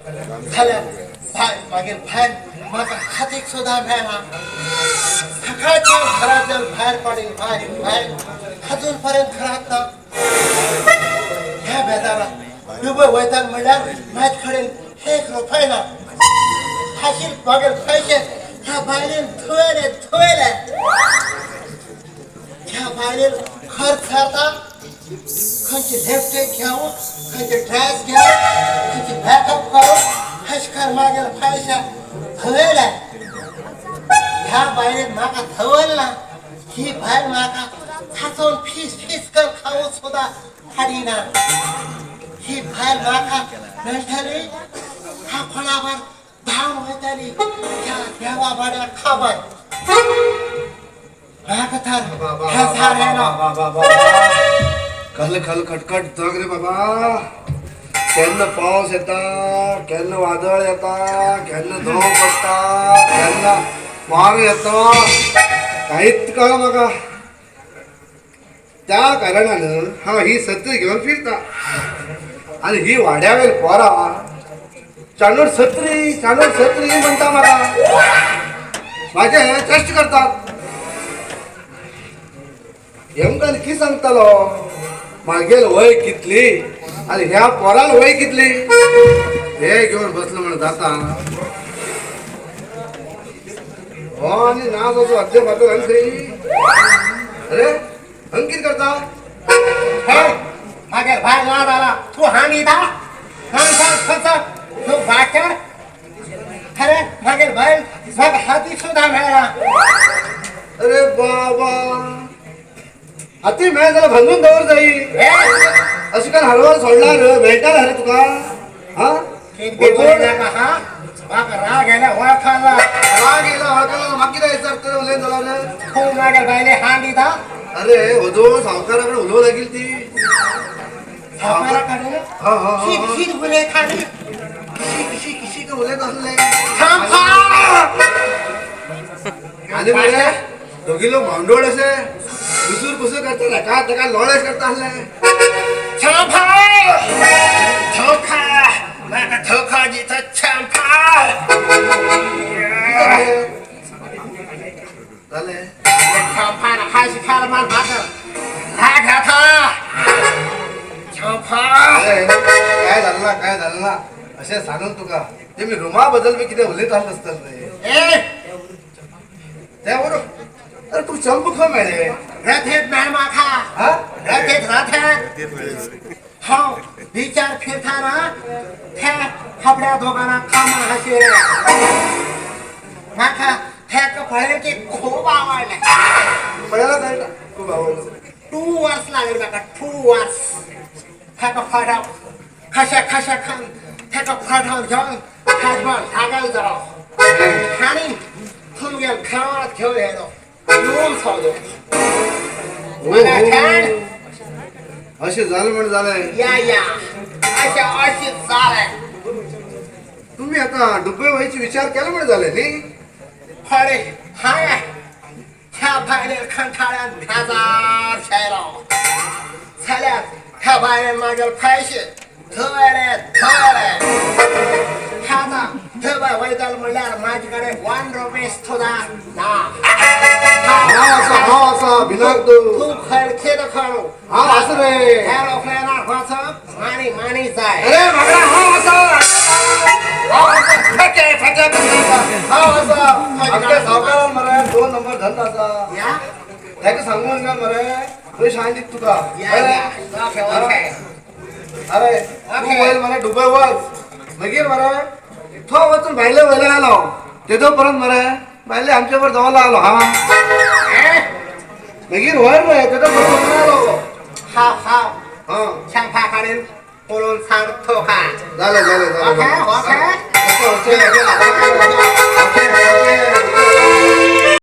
झालं मागीर भायर म्हाका हातीक सुद्दां मेळना सकाळच्या घरांतल्यान भायर पडीन भायर अजून पर्यंत घरांत ना ह्या बेजारांत दुबय वयता म्हणल्यार म्हाजे कडेन 1 रुपया ना खाशील मागीर पयशे ह्या बायलेन थुयले ह्या बायलेन खर्च करता खंयचे लिपस्टीक घेवं खंयचे ड्रेस घेवं खंयचे मेकअप करून अशें मागीर पयशे थुयले ह्या बायलेन म्हाका थवल ना ही बायल म्हाका हांसोन फीस कर खावूं सुद्दां हाडिना ही बायल म्हाका मेळटली ह्या कोणावर धांवन वयतली ह्या देवा बड्या खबर म्हाका तर ह्या सारेलो खल खल खटखट जग रे बाबा केन्ना पावस येता केन्ना वादळ येता केन्ना धोव पडटा केन्ना वारो येता काहीच कळना म्हाका त्या कारणान हांव ही सत्री घेवन फिरता आनी ही वाड्यावेल पोरां चांदूर सत्री म्हणटा म्हाका म्हाजे कश्ट करतात हेमकां कितें सांगतालो म्हागेल वय कितली आनी ह्या पोरान वय कितली हे घेवन बसलो म्हण जाता हो आनी ना असो अध्य फातर अरे हंग कितें करता मागीर भायर ना जाला तूं हांडिता तूं भाकर खरें मागीर बायल म्हाका हाती सुद्दां मेळना अरे बाबा हाती मेळ जाल्यार बांदून दवर जायी अशें करून हळूहळू सोडल्यार मेळटालें रे तुका हा म्हाका राग येयला वळखला म्हाका कितें विचारता उलयन जाल्यार तूं मागीर बायले हांडिता अरे वधू सावकारा कडेन उलोवं लागील ती सावकारा कडेन कितें उलयता न्ही किशी उलयत आसले आनी मरे दोगी लोक भांडोळ अशे पुसूर करता ताका ताका लोळेस करता आसले धोका दिता जालें छांपार हायशी खारमान भाकर राग येता काय झालं ना अशें सांगून तुका तेमी रुमा बद्दल बी कितें उलयत आसले आसतले रे ते बरोबर अरे तू चंप खो मेळे रथेत नाही म्हाका रथेत हांव विचार फिरताना त्या आपल्या दोघांना कामा हाशिरे म्हाका हे पळयलें की खूब आवडलें पळयला काय खूब आवडलं 2 वर्स लागले म्हाका 2 वर्स हेका फाटाव कशा खान हेका फाटाव घेवन हाजमान हागाल जालो आनी तुमगे घरात घेवन येलो रूम सोदलो अशें जालें म्हण जालें या अशें जालें तुम्ही आता दुबय वयची विचार केला म्हण जालें न्ही अरे हाय ह्या भायलेर खंठाळ्यान बेजार शेलो जाल्यार ह्या भायलेर मागीर पयशे धवळे ह्या धबा वयताल म्हणल्यार म्हाजे कडेन 1 रुपया सुद्दां ना हांव आसा भिनाक तूं खर्चे दाखवू हांव आसा रे एरोप्लेनार वचप मानी जाय अरे म्हाका हांव आसा सावकारान मरे 2 नंबर धंदा आसा ताका सांगून काय मरे पयशे हांव दिता तुका अरे तूं वयर मरे दुबय वच मागीर मरे थंय वचून भायले वयले आलो तेदो परत मरे भायले आमचे बरोबर देवाला आलो हा मागीर वयर मरे तेदो बरोबर आलो हा शंका कडेन पळोवन सांगतो का जालें ओके